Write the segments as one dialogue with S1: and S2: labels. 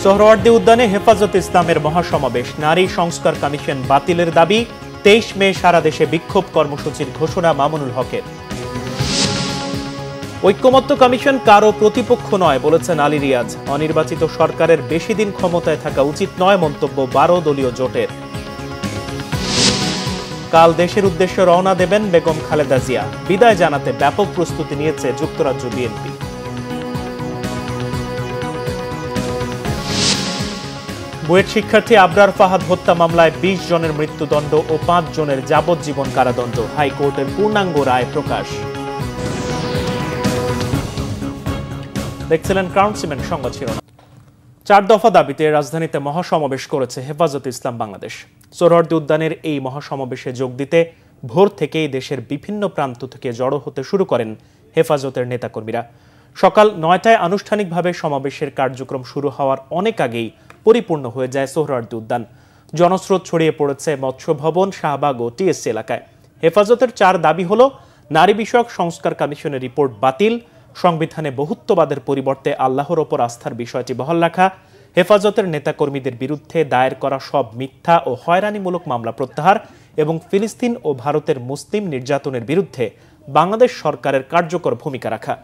S1: সোহরাওয়ার্দী উদ্যানে হেফাজতে ইসলামের মহাসমাবেশ, নারী সংস্কার কমিশন বাতিলের দাবি, 23 মে সারা দেশে বিক্ষোভ কর্মসূচির ঘোষণা মামুনুল হকের। ঐক্যমত্য কমিশন কারো প্রতিপক্ষ নয় বলেছেন আলী রিয়াজ। অনির্বাচিত সরকারের বেশি দিন ক্ষমতায় থাকা উচিত নয় মন্তব্য 12 দলীয় জোটের। কাল দেশের উদ্দেশ্যে রওনা দেবেন বেগম খালেদা জিয়া। বিদায় জানাতে ব্যাপক প্রস্তুতি নিয়েছে যুক্তরাজ্য বিএনপি। বুয়েট শিক্ষার্থী আবরার ফাহাদ হত্যা মামলায় 20 জনের মৃত্যুদণ্ড ও 5 জনের যাবজ্জীবন কারাদণ্ড। হাইকোর্টের পূর্ণাঙ্গ রায় প্রকাশ। দেখছিলেন ক্রাউন সিমেন্ট সংবাদ শিরোনাম। 4 দফা দাবিতে রাজধানীতে মহাসমাবেশ করেছে হেফাজতে ইসলাম বাংলাদেশ। সোহরাওয়ার্দী উদ্যানের এই মহাসমাবেশে যোগ দিতে ভোর থেকেই দেশের বিভিন্ন প্রান্ত থেকে জড়ো হতে শুরু করেন হেফাজতের নেতাকর্মীরা। সকাল 9টায় আনুষ্ঠানিকভাবে সমাবেশের কার্যক্রম শুরু হওয়ার অনেক আগেই পরিপূর্ণ হয়ে যায় সোহরাওয়ার্দী উদ্যান। জনস্রোত ছড়িয়ে পড়েছে মৎস্য ভবন, শাহবাগ ও টিএসসি এলাকায়। হেফাজতের 4 দাবি হল নারী বিষয়ক সংস্কার কমিশনের রিপোর্ট বাতিল, সংবিধানে বহুত্ববাদের পরিবর্তে আল্লাহর ওপর আস্থার বিষয়টি বহাল রাখা, হেফাজতের নেতাকর্মীদের বিরুদ্ধে দায়ের করা সব মিথ্যা ও হয়রানিমূলক মামলা প্রত্যাহার এবং ফিলিস্তিন ও ভারতের মুসলিম নির্যাতনের বিরুদ্ধে বাংলাদেশ সরকারের কার্যকর ভূমিকা রাখা।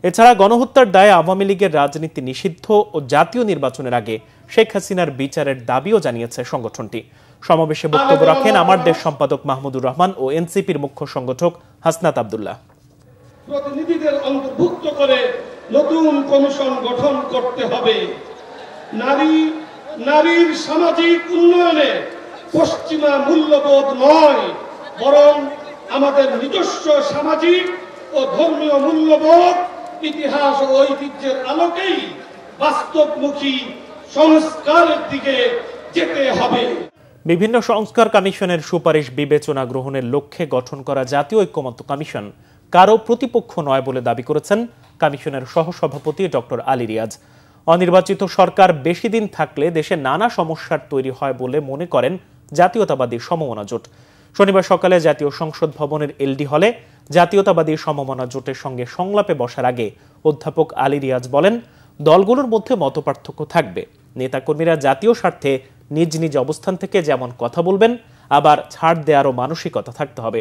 S1: এছাড়া গণহত্যার দায়ে আওয়ামী লীগের রাজনীতি নিষিদ্ধ ও জাতীয় নির্বাচনের আগে শেখ হাসিনার বিচারের দাবিও জানিয়েছে সংগঠনটি। সমাবেশে বক্তব্য রাখেন আমার দেশ সম্পাদক মাহমুদুর রহমান ও এনসিপির মুখ্য সংগঠক হাসনাত আব্দুল্লাহ।
S2: প্রতিনিধিদের অন্তর্ভুক্ত করে নতুন কমিশন গঠন করতে হবে। নারীর সামাজিক উন্নয়নে পশ্চিমা মূল্যবোধ নয়, বরং আমাদের নিজস্ব সামাজিক ও ধর্মীয় মূল্যবোধ, ইতিহাস ও ঐতিহ্যের আলোকেই বাস্তবমুখী সংস্কারের দিকে যেতে হবে।
S1: বিভিন্ন সংস্কার কমিশনের সুপারিশ বিবেচনা গ্রহণের লক্ষ্যে গঠন করা জাতীয় ঐক্যমত্য কমিশন কারো প্রতিপক্ষ নয় বলে দাবি করেছেন কমিশনের সহসভাপতি ডক্টর আলী রিয়াজ। অনির্বাচিত সরকার বেশি দিন থাকলে দেশে নানা সমস্যার তৈরি হয় বলে মনে করেন জাতীয়তাবাদী সমমনা জোট। শনিবার সকালে জাতীয় সংসদ ভবনের এলডি হলে জাতীয়তাবাদী সমমনা জোটের সঙ্গে সংলাপে বসার আগে অধ্যাপক আলী রিয়াজ বলেন, দলগুলোর মধ্যে মতপার্থক্য থাকবে। নেতাকর্মীরা জাতীয় স্বার্থে নিজ নিজ অবস্থান থেকে যেমন কথা বলবেন, আবার ছাড় দেওয়ারও মানসিকতা থাকতে হবে।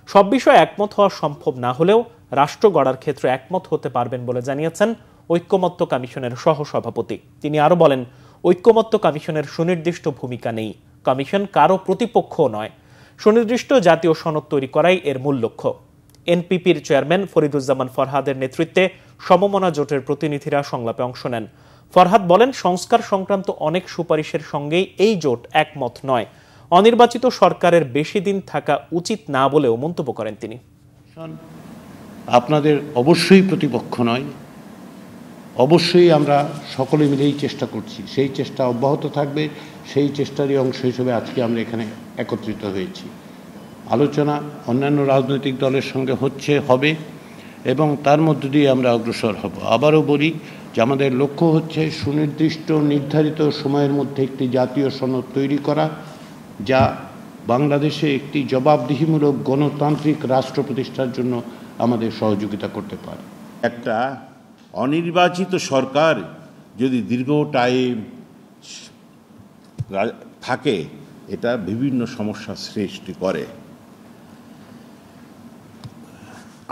S1: সব বিষয়ে একমত হওয়া সম্ভব না হলেও রাষ্ট্র গড়ার ক্ষেত্রে একমত হতে পারবেন বলে জানিয়েছেন ঐক্যমত্য কমিশনের সহসভাপতি। তিনি আরো বলেন, ঐক্যমত্য কমিশনের সুনির্দিষ্ট ভূমিকা নেই, কমিশন কারো প্রতিপক্ষ নয়। সুনির্দিষ্ট জাতীয় সনদ তৈরি করাই এর মূল লক্ষ্য। এনপিপির চেয়ারম্যান ফরিদুজ্জামান ফরহাদের নেতৃত্বে সমমনা জোটের প্রতিনিধিরা সংলাপে অংশ নেন। ফরহাদ বলেন, সংস্কার সংক্রান্ত অনেক সুপারিশের সঙ্গেই এই জোট একমত নয়। অনির্বাচিত সরকারের বেশি দিন থাকা উচিত না বলেও মন্তব্য করেন তিনি।
S3: আপনাদের অবশ্যই প্রতিপক্ষ নয়, অবশ্যই আমরা সকলে মিলেই চেষ্টা করছি, সেই চেষ্টা অব্যাহত থাকবে। সেই চেষ্টারই অংশ হিসেবে আজকে আমরা এখানে একত্রিত হয়েছি। আলোচনা অন্যান্য রাজনৈতিক দলের সঙ্গে হবে এবং তার মধ্য দিয়ে আমরা অগ্রসর হব। আবারও বলি যে আমাদের লক্ষ্য হচ্ছে সুনির্দিষ্ট নির্ধারিত সময়ের মধ্যে একটি জাতীয় সনদ তৈরি করা, যা বাংলাদেশে একটি জবাবদিহিমূলক গণতান্ত্রিক রাষ্ট্র প্রতিষ্ঠার জন্য আমাদের সহযোগিতা করতে পারে।
S4: একটা অনির্বাচিত সরকার যদি দীর্ঘ টাইম থাকে, এটা বিভিন্ন সমস্যা সৃষ্টি করে।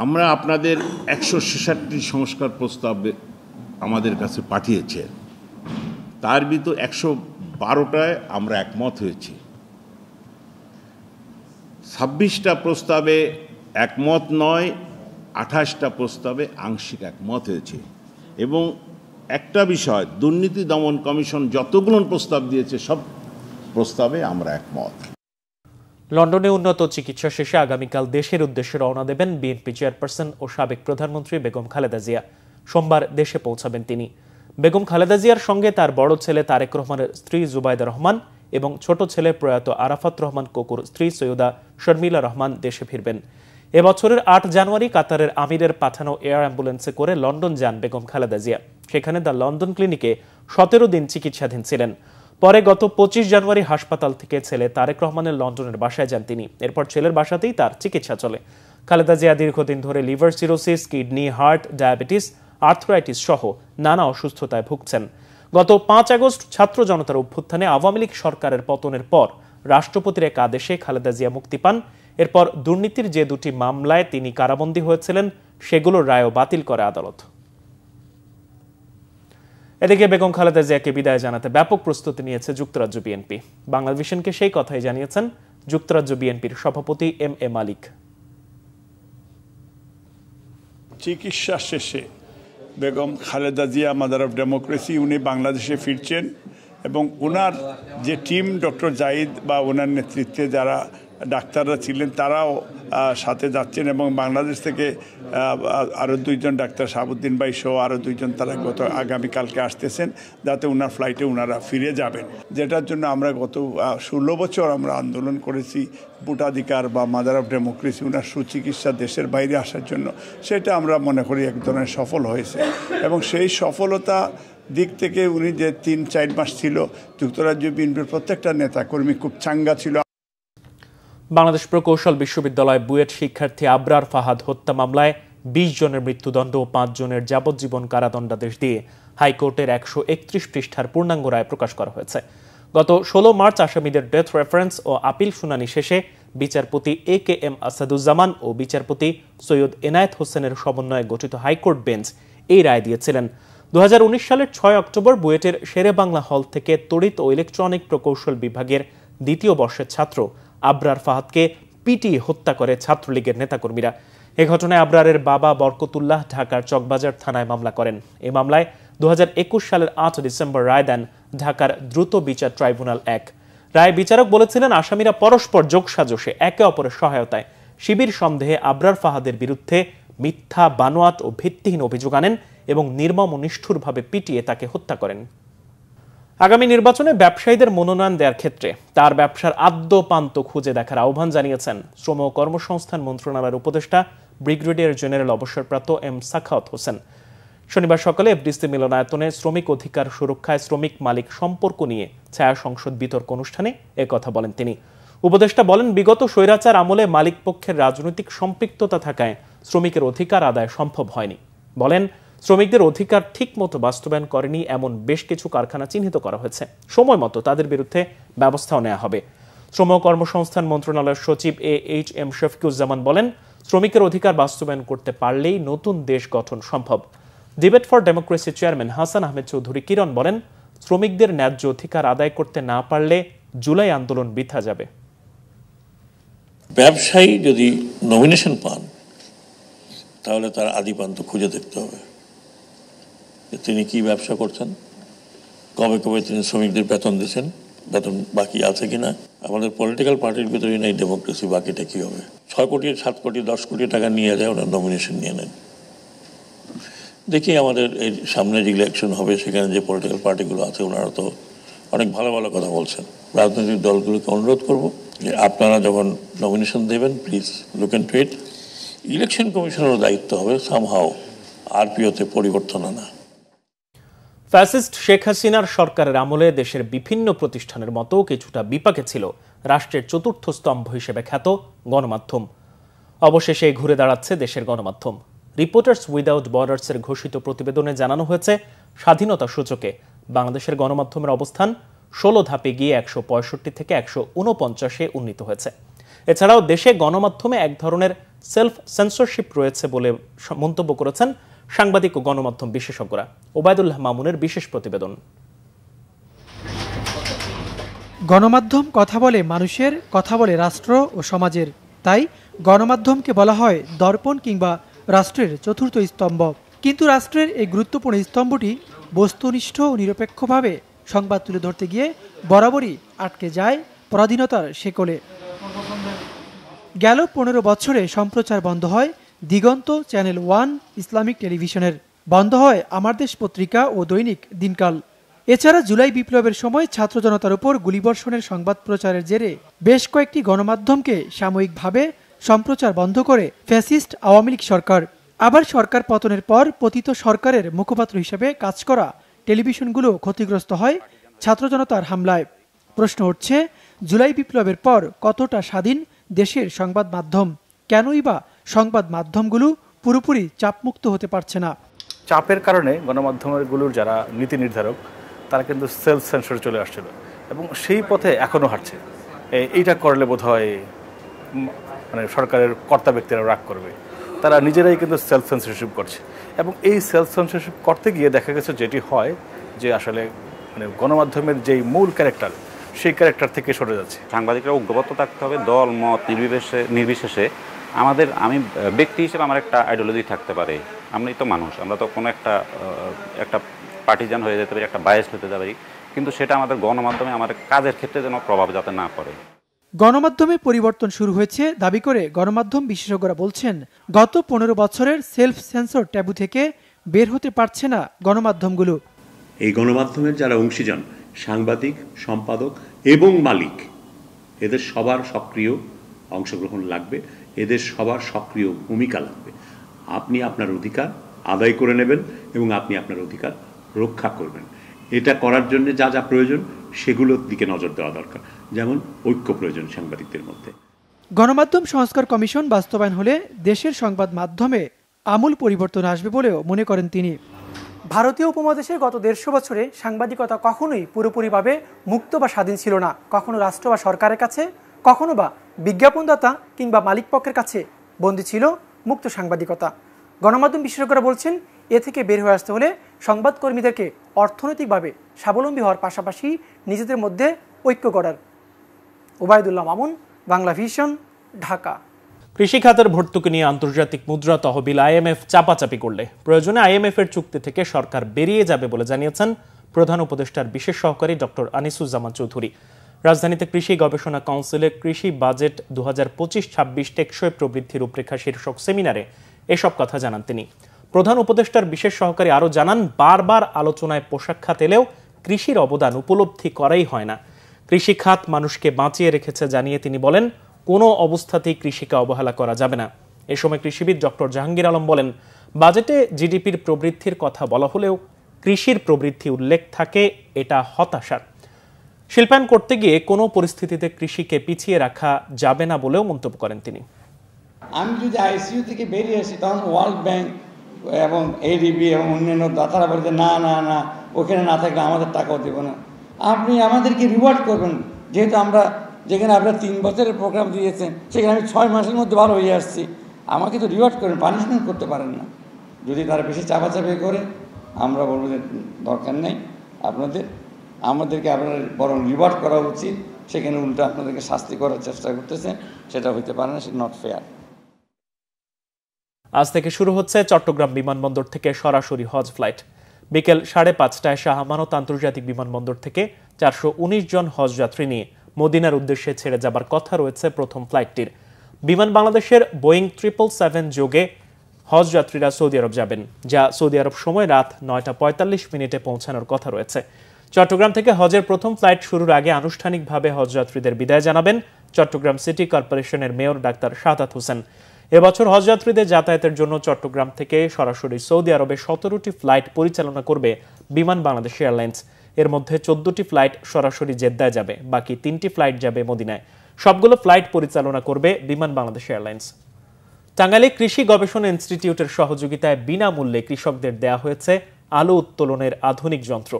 S4: আমরা আপনাদের 166টি সংস্কার প্রস্তাব আমাদের কাছে পাঠিয়েছেন, তার ভিতর 112টায় আমরা একমত হয়েছি। 26টা প্রস্তাবে একমত নয়, 28টা প্রস্তাবে আংশিক একমত হয়েছে। এবং একটা বিষয়, দুর্নীতি দমন কমিশন যতগুলো প্রস্তাব দিয়েছে সব প্রস্তাবে আমরা একমত।
S1: লন্ডনে উন্নত চিকিৎসা শেষে আগামীকাল দেশের উদ্দেশ্যে রওনা দেবেন বিএনপি চেয়ারপারসন ও সাবেক প্রধানমন্ত্রী বেগম খালেদা জিয়া। সোমবার দেশে পৌঁছাবেন তিনি। বেগম খালেদা জিয়ার সঙ্গে তার বড় ছেলে তারেক রহমানের স্ত্রী জুবাইদা রহমান এবং ছোট ছেলে প্রয়াত আরাফাত রহমান কোকুর স্ত্রী সৈয়দা শর্মিলা রহমান দেশে ফিরবেন। এবছরের 8 জানুয়ারি কাতারের আমিরের পাঠানো এয়ার অ্যাম্বুলেন্সে করে লন্ডন যান বেগম খালেদা জিয়া। সেখানে দ্য লন্ডন ক্লিনিকে 17 দিন চিকিৎসাধীন ছিলেন। পরে গত 25 জানুয়ারি হাসপাতাল থেকে ছেলে তারেক রহমানের লন্ডনের বাসায় যান তিনি। এরপর ছেলের বাসাতেই তার চিকিৎসা চলে। খালেদা জিয়া দীর্ঘদিন ধরে liver cirrhosis, kidney, heart, diabetes, arthritis সহ নানা অসুস্থতায় ভুগছেন। গত 5 আগস্ট ছাত্র জনতার অভ্যুত্থানে আওয়ামী লীগ সরকারের পতনের পর রাষ্ট্রপতির এক আদেশে খালেদা জিয়া মুক্তি পান। এরপর দুর্নীতির যে 2টি মামলায় তিনি কারাবন্দী হয়েছিলেন সেগুলোর রায়ও বাতিল করে আদালত। এদিকে বেগম খালেদা জিয়াকে বিদায় জানাতে ব্যাপক প্রস্তুতি নিয়েছে যুক্তরাজ্য বিএনপি। বাংলাদেশকে সেই কথাই জানিয়েছেন যুক্তরাজ্য বিএনপির সভাপতি এম.এ. মালিক।
S5: চিকিৎসা শেষে Begum Khaleda Zia mother of democracy উনি বাংলাদেশে ফিরছেন এবং ওনার যে টিম ডক্টর জাহিদ বা ওনার নেতৃত্বে যারা ডাক্তাররা ছিলেন তারাও সাথে যাচ্ছেন এবং বাংলাদেশ থেকে আরও 2 জন ডাক্তার শাহাবুদ্দিন ভাই সহ আরও 2 জন তারা আগামীকালকে আসতেছেন যাতে ওনার ফ্লাইটে ওনারা ফিরে যাবেন, যেটার জন্য আমরা গত 16 বছর আমরা আন্দোলন করেছি ভোটাধিকার বা মাদার অফ ডেমোক্রেসি ওনার সুচিকিৎসা দেশের বাইরে আসার জন্য। সেটা আমরা মনে করি এক ধরনের সফল হয়েছে এবং সেই সফলতা দিক থেকে উনি যে 3-4 মাস ছিল যুক্তরাজ্য বিএনপির প্রত্যেকটা নেতাকর্মী খুব চাঙ্গা ছিল।
S1: বাংলাদেশ প্রকৌশল বিশ্ববিদ্যালয় বুয়েট শিক্ষার্থী আবরার ফাহাদ হত্যা মামলায় 20 জনের মৃত্যুদণ্ড ও 5 জনের যাবজ্জীবন কারাদণ্ডাদেশ দিয়ে হাইকোর্টের 131 পৃষ্ঠার পূর্ণাঙ্গ রায় প্রকাশ করা হয়েছে। গত 16 মার্চ আসামিদের ডেথ রেফারেন্স ও আপিল শুনানি শেষে বিচারপতি A.K.M. আসাদুজ্জামান ও বিচারপতি সৈয়দ এনায়েত হোসেনের সমন্বয়ে গঠিত হাইকোর্ট বেঞ্চ এই রায় দিয়েছিলেন। 2019 সালের 6 অক্টোবর বুয়েটের শেরে বাংলা হল থেকে তড়িৎ ও ইলেকট্রনিক প্রকৌশল বিভাগের 2য় বর্ষের ছাত্র আবরার ফাহাদকে পিটিয়ে হত্যা করে ছাত্রলীগের নেতাকর্মীরা। এ ঘটনায় আবরারের বাবা বরকতুল্লাহ ঢাকার চকবাজার থানায় মামলা করেন। এই মামলায় 2021 সালের 8 ডিসেম্বর রায় দেন ঢাকার দ্রুত বিচার ট্রাইব্যুনাল 1। রায় বিচারক বলেছিলেন আসামিরা পরস্পর যোগসাজশে একে অপরের সহায়তায় শিবির সন্দেহে আবরার ফাহাদের বিরুদ্ধে মিথ্যা, বানোয়াট ও ভিত্তিহীন অভিযোগ আনেন এবং নির্মম ও নিষ্ঠুরভাবে পিটিয়ে তাকে হত্যা করেন। আগামী নির্বাচনে ব্যবসায়ীদের মনোনয়ন দেওয়ার ক্ষেত্রে তার ব্যবসার আদ্যপান্ত খুঁজে দেখার আহ্বান জানিয়েছেন শ্রম ও কর্মসংস্থান মন্ত্রণালয়ের উপদেষ্টা ব্রিগেডিয়ার জেনারেল অবসরপ্রাপ্ত এম সাখাওয়াত হোসেন। শনিবার সকালে এফডিসি মিলনায়তনে শ্রমিক অধিকার সুরক্ষায় শ্রমিক মালিক সম্পর্ক নিয়ে ছায়া সংসদ বিতর্ক অনুষ্ঠানে একথা বলেন তিনি। উপদেষ্টা বলেন, বিগত স্বৈরাচার আমলে মালিক পক্ষের রাজনৈতিক সম্পৃক্ততা থাকায় শ্রমিকের অধিকার আদায় সম্ভব হয়নি। বলেন, শ্রমিকদের অধিকার ঠিক মতো বাস্তবায়ন করেনি এমন বেশ কিছু কারখানা চিহ্নিত করা হয়েছে। সময় মতো তাদের বিরুদ্ধে ব্যবস্থাও নেওয়া হবে। শ্রম ও কর্মসংস্থান মন্ত্রণালয়ের সচিব A.H.M. শফিকুজ্জামান বলেন, শ্রমিকের অধিকার বাস্তবায়ন করতে পারলেই নতুন দেশ গঠন সম্ভব। Debate for democracy chairman Hasan Ahmed Chowdhury Kiran বলেন, শ্রমিকদের ন্যায্য অধিকার আদায় করতে না পারলে জুলাই আন্দোলন বৃথা যাবে।
S6: ব্যবসায়ী যদি নমিনেশন পান তাহলে তার আদিপান্ত খুঁজে দেখতে হবে তিনি কি ব্যবসা করছেন, কবে কবে তিনি শ্রমিকদের বেতন দিচ্ছেন, বেতন বাকি আছে কিনা। আমাদের পলিটিক্যাল পার্টির ভিতরে নেই ডেমোক্রেসি, বাকিটা কি হবে। 6 কোটি 7 কোটি 10 কোটি টাকা নিয়ে যায়, ওরা নমিনেশন নিয়ে নেন। দেখি আমাদের এই সামনে যে ইলেকশন হবে সেখানে যে পলিটিক্যাল পার্টিগুলো আছে ওনারা তো অনেক ভালো ভালো কথা বলছেন। রাজনৈতিক দলগুলোকে অনুরোধ করব যে আপনারা যখন নমিনেশন দেবেন please look into it. Election কমিশনেরও দায়িত্ব হবে সামহাও আরপিওতে পরিবর্তন আনা।
S1: ফ্যাসিস্ট শেখ হাসিনার সরকারের আমলে দেশের বিভিন্ন প্রতিষ্ঠানের মতো কিছুটা বিপাকে ছিল রাষ্ট্রের 4র্থ স্তম্ভ হিসেবে খ্যাত গণমাধ্যম। অবশেষে ঘুরে দাঁড়াচ্ছে দেশের গণমাধ্যম। রিপোর্টার্স উইদাউট বর্ডার্সের ঘোষিত প্রতিবেদনে জানানো হয়েছে, স্বাধীনতা সূচকে বাংলাদেশের গণমাধ্যমের অবস্থান 16 ধাপে গিয়ে 165 থেকে 149-এ উন্নীত হয়েছে। এছাড়াও দেশে গণমাধ্যমে এক ধরনের সেলফ সেন্সরশিপ রয়েছে বলে মন্তব্য করেছেন সাংবাদিক ও গণমাধ্যম বিশেষজ্ঞরা। ওবায়দুল্লাহ মামুনের বিশেষ প্রতিবেদন।
S7: গণমাধ্যম কথা বলে মানুষের, কথা বলে রাষ্ট্র ও সমাজের। তাই গণমাধ্যমকে বলা হয় দর্পণ কিংবা রাষ্ট্রের 4র্থ স্তম্ভ। কিন্তু রাষ্ট্রের এই গুরুত্বপূর্ণ স্তম্ভটি বস্তুনিষ্ঠ ও নিরপেক্ষভাবে সংবাদ তুলে ধরতে গিয়ে বরাবরই আটকে যায় পরাধীনতার শেকলে। গেল 15 বছরে সম্প্রচার বন্ধ হয় দিগন্ত, চ্যানেল 1, ইসলামিক টেলিভিশনের। বন্ধ হয় আমার দেশ পত্রিকা ও দৈনিক দিনকাল। এছাড়া জুলাই বিপ্লবের সময় ছাত্র জনতার উপর গুলিবর্ষণের সংবাদ প্রচারের জেরে বেশ কয়েকটি গণমাধ্যমকে সাময়িকভাবে সম্প্রচার বন্ধ করে ফ্যাসিস্ট আওয়ামী লীগ সরকার। আবার সরকার পতনের পর পতিত সরকারের মুখপাত্র হিসেবে কাজ করা টেলিভিশনগুলো ক্ষতিগ্রস্ত হয় ছাত্র জনতার হামলায়। প্রশ্ন উঠছে, জুলাই বিপ্লবের পর কতটা স্বাধীন দেশের সংবাদ মাধ্যম? কেনই বা সংবাদ মাধ্যমগুলো পুরোপুরি চাপমুক্ত হতে পারছে না?
S8: চাপের কারণে গণমাধ্যমগুলোর যারা নীতি নির্ধারক তারা কিন্তু সেলফ সেন্সরে চলে আসছিল এবং সেই পথে এখনও হাঁটছে। এইটা করলে বোধ হয় মানে সরকারের কর্তা ব্যক্তিরা রাগ করবে। তারা নিজেরাই কিন্তু সেলফ সেন্সরশিপ করছে এবং এই সেলফ সেন্সরশিপ করতে গিয়ে দেখা গেছে যেটি হয় যে আসলে মানে গণমাধ্যমের যেই মূল ক্যারেক্টার সেই ক্যারেক্টার থেকে সরে যাচ্ছে।
S9: সাংবাদিকরা ঐক্যবদ্ধ থাকতে হবে, দল মত নির্বিশেষে। আমি ব্যক্তি হিসেবে আমার একটা আইডিওলজি থাকতে পারে, আমি তো মানুষ, আমরা তো কোনো একটা পার্টিজান হয়ে যেতে পারি, একটা বায়াস হতে পারি, কিন্তু সেটা আমাদের গণমাধ্যমে আমাদের কাজের ক্ষেত্রে যেন প্রভাব যাতে না পড়ে।
S7: গণমাধ্যমে পরিবর্তন শুরু হয়েছে দাবি করে গণমাধ্যম বিশেষজ্ঞরা বলছেন, গত 15 বছরের সেলফ সেন্সর ট্যাবু থেকে বের হতে পারছে না গণমাধ্যমগুলো।
S10: এই গণমাধ্যমের যারা অংশীজন, সাংবাদিক, সম্পাদক এবং মালিক, এদের সবার সক্রিয় অংশগ্রহণ লাগবে, এদের সবার সক্রিয় ভূমিকা লাগবে। আপনি আপনার অধিকার আদায় করে নেবেন এবং আপনি আপনার অধিকার রক্ষা করবেন। এটা করার জন্য যা যা প্রয়োজন সেগুলোর দিকে নজর দেওয়া দরকার, যেমন ঐক্য প্রয়োজন সাংবাদিকদের মধ্যে।
S7: গণমাধ্যম সংস্কার কমিশন বাস্তবায়ন হলে দেশের সংবাদ মাধ্যমে আমূল পরিবর্তন আসবে বলেও মনে করেন তিনি। ভারতীয় উপমহাদেশে গত 150 বছরে সাংবাদিকতা কখনোই পুরোপুরিভাবে মুক্ত বা স্বাধীন ছিল না। কখনো রাষ্ট্র বা সরকারের কাছে, কখনো বা বিজ্ঞাপনদাতা কিংবা মালিকপক্ষের কাছে বন্দী ছিল মুক্ত সাংবাদিকতা। গণমাধ্যম বিশেষজ্ঞরা বলছেন, এ থেকে বের হয়ে আসতে হলে সংবাদকর্মীদেরকে অর্থনৈতিকভাবে স্বাবলম্বী হওয়ার পাশাপাশি নিজেদের মধ্যে ঐক্য গড়ার। ওবায়দুল্লাহ মামুন, বাংলা ভিশন, ঢাকা।
S1: কৃষি খাতের ভর্তুকি নিয়ে আন্তর্জাতিক মুদ্রা তহবিল IMF চাপাচাপি করলে প্রয়োজনে IMF এর চুক্তি থেকে সরকার বেরিয়ে যাবে বলে জানিয়েছেন প্রধান উপদেষ্টার বিশেষ সহকারী ডক্টর আনিসুজ্জামান চৌধুরী। রাজধানীতে কৃষি গবেষণা কাউন্সিলে কৃষি বাজেট 2025-26 টেকসই প্রবৃদ্ধি রূপরেখা শীর্ষক সেমিনারে এসব কথা জানান তিনি। প্রধান উপদেষ্টার বিশেষ সহকারী আরও জানান, বারবার আলোচনায় পোশাক খাত এলেও কৃষির অবদান উপলব্ধি করাই হয় না। কৃষি খাত মানুষকে বাঁচিয়ে রেখেছে জানিয়ে তিনি বলেন, কোনো অবস্থাতেই কৃষিকে অবহেলা করা যাবে না। এ সময় কৃষিবিদ ডক্টর জাহাঙ্গীর আলম বলেন, বাজেটে জিডিপির প্রবৃদ্ধির কথা বলা হলেও কৃষির প্রবৃদ্ধি উল্লেখ থাকে, এটা হতাশার। শিল্পায়ন করতে গিয়ে কোনো পরিস্থিতিতে কৃষিকে পিছিয়ে রাখা যাবে না বলেও মন্তব্য করেন তিনি।
S11: আমি যদি ICU থেকে বেরিয়ে আসি তখন ওয়ার্ল্ড ব্যাংক এবং ADB এবং অন্যান্য দাতারা বলতে না না না ওখানে না থাকলে আমাদের টাকাও দেবো না। আপনি আমাদেরকে রিওয়ার্ড করবেন, যেহেতু আমরা যেখানে আপনারা 3 বছরের প্রোগ্রাম দিয়েছেন সেখানে আমি 6 মাসের মধ্যে ভালো হয়ে আসছি, আমাকে তো রিওয়ার্ড করেন, পানিশমেন্ট করতে পারেন না। যদি তারা বেশি চাপাচাপি করে আমরা বলবো যে দরকার নেই আমাদেরকে আপনার বরং রিওয়ার্ড করা উচিত, সেখানে উল্টো আপনাদেরকে শাস্তি করার চেষ্টা করতেছেন, সেটা হইতে পারে না, সেটা নট ফেয়ার।
S1: আজ থেকে শুরু হচ্ছে চট্টগ্রাম বিমানবন্দর থেকে সরাসরি হজ ফ্লাইট। বিকেল 5:30টায় শাহ আমানত আন্তর্জাতিক বিমানবন্দর থেকে 419 জন হজ যাত্রী নিয়ে মদিনার উদ্দেশ্যে ছেড়ে যাবার কথা রয়েছে প্রথম ফ্লাইটটির। বিমান বাংলাদেশের বোয়িং 777 যোগে হজ যাত্রীরা সৌদি আরব যাবেন, যা সৌদি আরব সময় রাত 9:45 পৌঁছানোর কথা রয়েছে। চট্টগ্রাম থেকে হজের প্রথম ফ্লাইট শুরুর আগে আনুষ্ঠানিকভাবে হজ যাত্রীদের বিদায় জানাবেন চট্টগ্রাম সিটি কর্পোরেশনের মেয়র ডাক্তার শাহাদাত হোসেন। এবছর হজ যাত্রীদের যাতায়াতের জন্য চট্টগ্রাম থেকে সরাসরি সৌদি আরবে 17টি ফ্লাইট পরিচালনা করবে বিমান বাংলাদেশ এয়ারলাইন্স। এর মধ্যে 14টি ফ্লাইট সরাসরি জেদ্দায় যাবে, বাকি 3টি ফ্লাইট যাবে মদিনায়। সবগুলো ফ্লাইট পরিচালনা করবে বিমান বাংলাদেশ এয়ারলাইন্স। টাঙ্গাইলে কৃষি গবেষণা ইনস্টিটিউটের সহযোগিতায় বিনামূল্যে কৃষকদের দেয়া হয়েছে আলু উত্তোলনের আধুনিক যন্ত্র।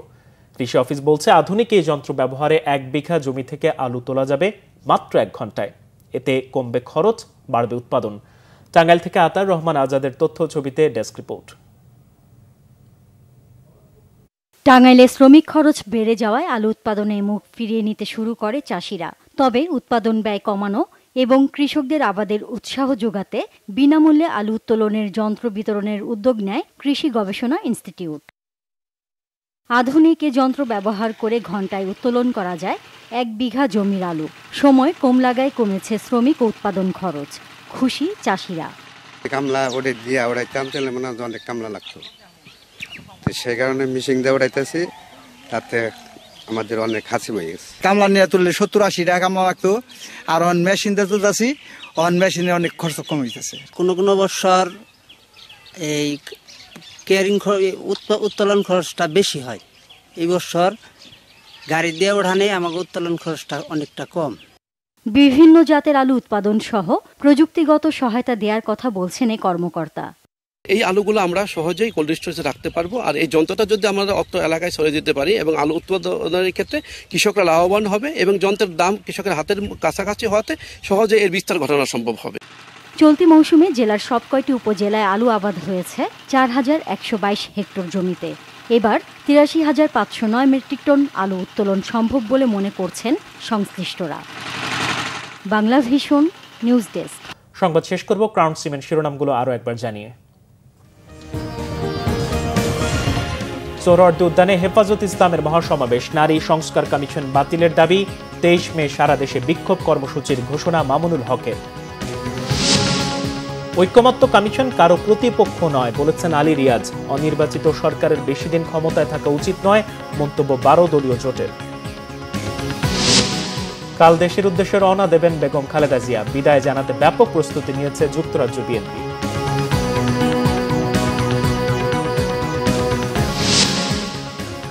S1: কৃষি অফিস বলছে, আধুনিক এই যন্ত্র ব্যবহারে 1 বিঘা জমি থেকে আলু তোলা যাবে মাত্র 1 ঘন্টায়। এতে কমবে খরচ, বাড়বে উৎপাদন। টাঙ্গাইল থেকে আতার রহমান আজাদের তথ্য ছবিতে ডেস্ক রিপোর্ট।
S12: টাঙ্গাইলে শ্রমিক খরচ বেড়ে যাওয়ায় আলু উৎপাদনে মুখ ফিরিয়ে নিতে শুরু করে চাষিরা। তবে উৎপাদন ব্যয় কমানো এবং কৃষকদের আবাদের উৎসাহ যোগাতে বিনামূল্যে আলু উত্তোলনের যন্ত্র বিতরণের উদ্যোগ নেয় কৃষি গবেষণা ইনস্টিটিউট। আধুনিক এ যন্ত্র ব্যবহার করে ঘণ্টায় উত্তোলন করা যায় 1 বিঘা জমির আলু। সময় কম লাগায় কমেছে শ্রমিক ও উৎপাদন খরচ। খুশি চাষিরা।
S13: কামলা ওটা দিয়ে ওড়াইতাম, তাহলে মনে হয় অনেক কামলা লাগতো, তো সেই কারণে মেশিন দিয়ে ওড়াইতেছি, তাতে আমাদের অনেক হাসি হয়ে গেছে।
S14: কামলা নিয়ে তুললে 70-80 টাকা কামলা লাগতো, আর মেশিন দিয়ে তুলতেছি, মেশিনে অনেক খরচ কম হইতেছে।
S15: কোনো কোনো বছর এই কেয়ারিং উত্তোলন খরচটা বেশি হয়, এই বছর গাড়ি দিয়ে ওঠানে আমাকে উত্তোলন খরচটা অনেকটা কম।
S12: বিভিন্ন জাতের আলু উৎপাদন সহ প্রযুক্তিগত সহায়তা দেওয়ার কথা বলছেন এই কর্মকর্তা।
S16: এই আলুগুলো আমরা সহজেই কোল্ড স্টোরেজে রাখতে পারবো। আর এই যন্ত্রটা যদি আমরা অত্র এলাকায় ছড়িয়ে দিতে পারি এবং আলু উৎপাদনের ক্ষেত্রে কৃষকরা লাভবান হবে এবং যন্ত্রের দাম কৃষকের হাতের কাছাকাছি হওয়াতে সহজে এর বিস্তার ঘটানো সম্ভব হবে।
S12: চলতি মৌসুমে জেলার সব কয়টি উপজেলায় আলু আবাদ হয়েছে ৪,১২২ হেক্টর জমিতে। এবার ৮৩,৫০৯ মেট্রিক টন আলু উত্তোলন সম্ভব বলে মনে করছেন সংশ্লিষ্টরা। Bangla vision news desk.
S1: সংবাদ শেষ করব ক্রাউন সিমেন্ট শিরোনামগুলো আরো একবার জানিয়ে। সোহরাওয়ার্দী উদ্যানে হেফাজত ইসলামের মহাসমাবেশ, নারী সংস্কার কমিশন বাতিলের দাবি, ২৩ মে সারা দেশে বিক্ষোভ কর্মসূচির ঘোষণা মামুনুল হকের। ঐকমত্য কমিশন কারো প্রতিপক্ষ নয় বলেছেন আলী রিয়াজ। অনির্বাচিত সরকারের বেশি দিন ক্ষমতায় থাকা উচিত নয় মন্তব্য ১২ দলীয় জোটের। কাল দেশের উদ্দেশ্যে রওনা দেবেন বেগম খালেদা জিয়া। বিদায় জানাতে ব্যাপক প্রস্তুতি নিয়েছে যুক্তরাজ্য বিএনপি।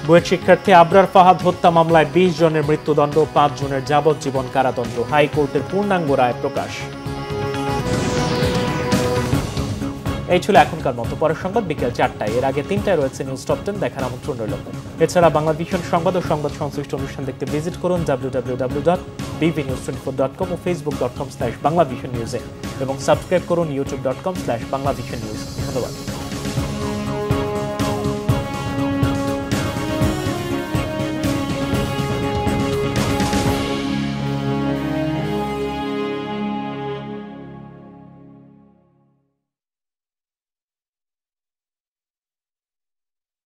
S1: বুয়েট শিক্ষার্থী আবরার ফাহাদ হত্যা মামলায় ২০ জনের মৃত্যুদণ্ড, ৫ জনের যাবজ্জীবন কারাদণ্ড। হাইকোর্টের পূর্ণাঙ্গ রায় প্রকাশ। এই ছিল এখনকার মতো। পরের সংবাদ বিকেল ৪টায়। এর আগে ৩টায় রয়েছে নিউজ টপ 10। দেখার আমন্ত্রণ রইল। এছাড়া বাংলা ভিশন সংবাদ ও সংবাদ সংশ্লিষ্ট অনুষ্ঠান দেখতে ভিজিট করুন www.bbnews24.com ও facebook.com/banglavisionnews এবং সাবস্ক্রাইব করুন youtube.com/banglavisionnews। ধন্যবাদ।